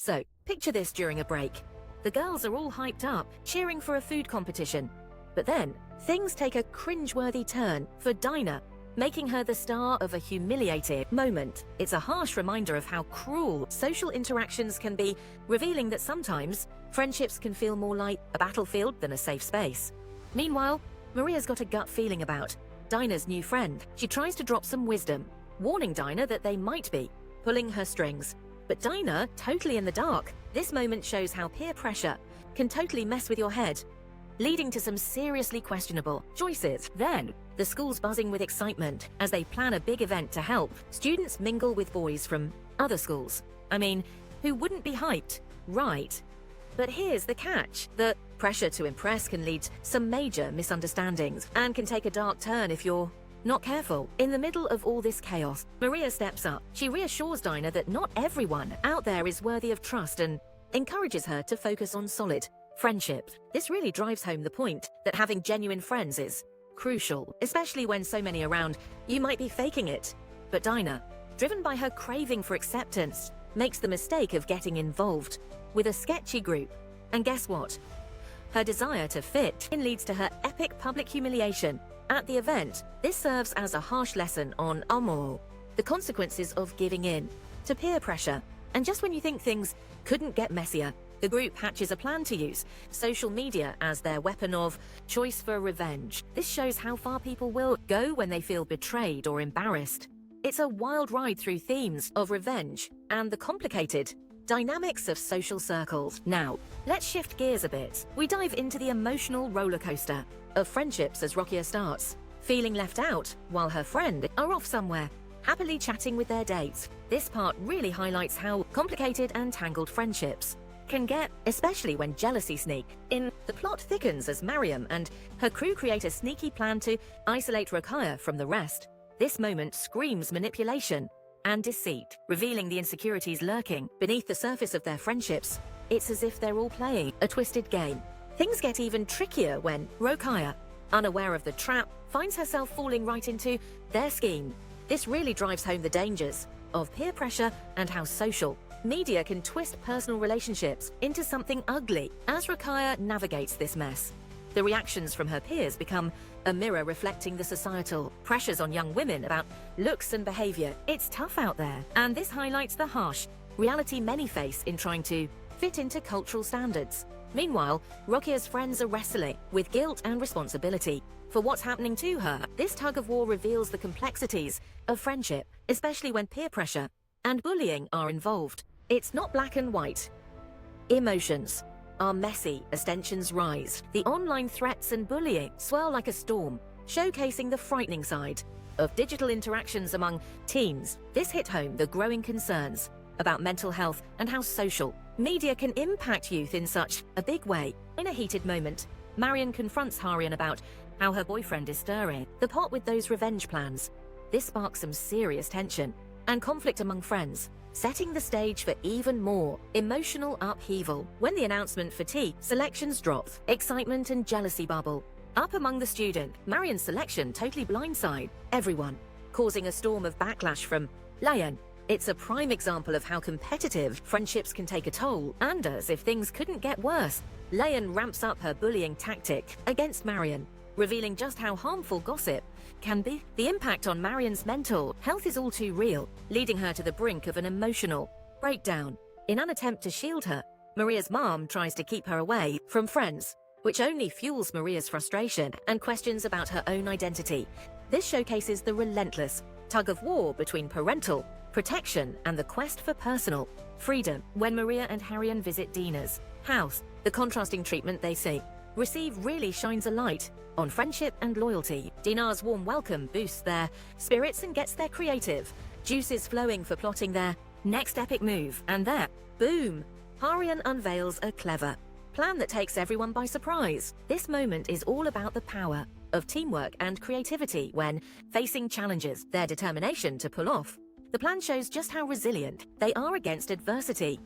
So, picture this during a break. The girls are all hyped up, cheering for a food competition. But then, things take a cringeworthy turn for Dinah, making her the star of a humiliating moment. It's a harsh reminder of how cruel social interactions can be, revealing that sometimes friendships can feel more like a battlefield than a safe space. Meanwhile, Maria's got a gut feeling about Dinah's new friend. She tries to drop some wisdom, warning Dinah that they might be pulling her strings. But Dinah, totally in the dark. This moment shows how peer pressure can totally mess with your head, leading to some seriously questionable choices. Then, the school's buzzing with excitement as they plan a big event to help students mingle with boys from other schools. I mean, who wouldn't be hyped, right? But here's the catch. The pressure to impress can lead to some major misunderstandings and can take a dark turn if you're not careful. In the middle of all this chaos, Maria steps up. She reassures Dinah that not everyone out there is worthy of trust and encourages her to focus on solid friendship. This really drives home the point that having genuine friends is crucial, especially when so many around you might be faking it. But Dinah, driven by her craving for acceptance, makes the mistake of getting involved with a sketchy group. And guess what? Her desire to fit in leads to her epic public humiliation. At the event, this serves as a harsh lesson on amour, the consequences of giving in to peer pressure. And just when you think things couldn't get messier, the group hatches a plan to use social media as their weapon of choice for revenge. This shows how far people will go when they feel betrayed or embarrassed. It's a wild ride through themes of revenge and the complicated dynamics of social circles. Now, let's shift gears a bit. We dive into the emotional roller coaster of friendships as Rokia starts, feeling left out while her friend are off somewhere, happily chatting with their dates. This part really highlights how complicated and tangled friendships can get, especially when jealousy sneaks in. The plot thickens as Mariam and her crew create a sneaky plan to isolate Rokia from the rest. This moment screams manipulation and deceit, revealing the insecurities lurking beneath the surface of their friendships. It's as if they're all playing a twisted game. Things get even trickier when Rokia, unaware of the trap, finds herself falling right into their scheme. This really drives home the dangers of peer pressure and how social media can twist personal relationships into something ugly. As Rokia navigates this mess, the reactions from her peers become a mirror reflecting the societal pressures on young women about looks and behavior. It's tough out there, and this highlights the harsh reality many face in trying to fit into cultural standards. Meanwhile, Rokia's friends are wrestling with guilt and responsibility for what's happening to her. This tug-of-war reveals the complexities of friendship, especially when peer pressure and bullying are involved. It's not black and white. Emotions are messy as tensions rise. The online threats and bullying swirl like a storm, showcasing the frightening side of digital interactions among teens. This hit home the growing concerns about mental health and how social media can impact youth in such a big way. In a heated moment, Marian confronts Harian about how her boyfriend is stirring the pot with those revenge plans. This sparks some serious tension and conflict among friends, setting the stage for even more emotional upheaval. When the announcement for tea selections drops, excitement and jealousy bubble up among the student. Marian's selection totally blindside everyone, causing a storm of backlash from Layan. It's a prime example of how competitive friendships can take a toll, and as if things couldn't get worse, Layan ramps up her bullying tactic against Marian, revealing just how harmful gossip can be. The impact on Marian's mental health is all too real, leading her to the brink of an emotional breakdown. In an attempt to shield her, Maria's mom tries to keep her away from friends, which only fuels Maria's frustration and questions about her own identity. This showcases the relentless tug-of-war between parental protection and the quest for personal freedom. When Maria and Harian visit Dina's house, the contrasting treatment they receive really shines a light on friendship and loyalty. Dina's warm welcome boosts their spirits and gets their creative juices flowing for plotting their next epic move. And there, boom, Harian unveils a clever plan that takes everyone by surprise. This moment is all about the power of teamwork and creativity when facing challenges. Their determination to pull off the plan shows just how resilient they are against adversity.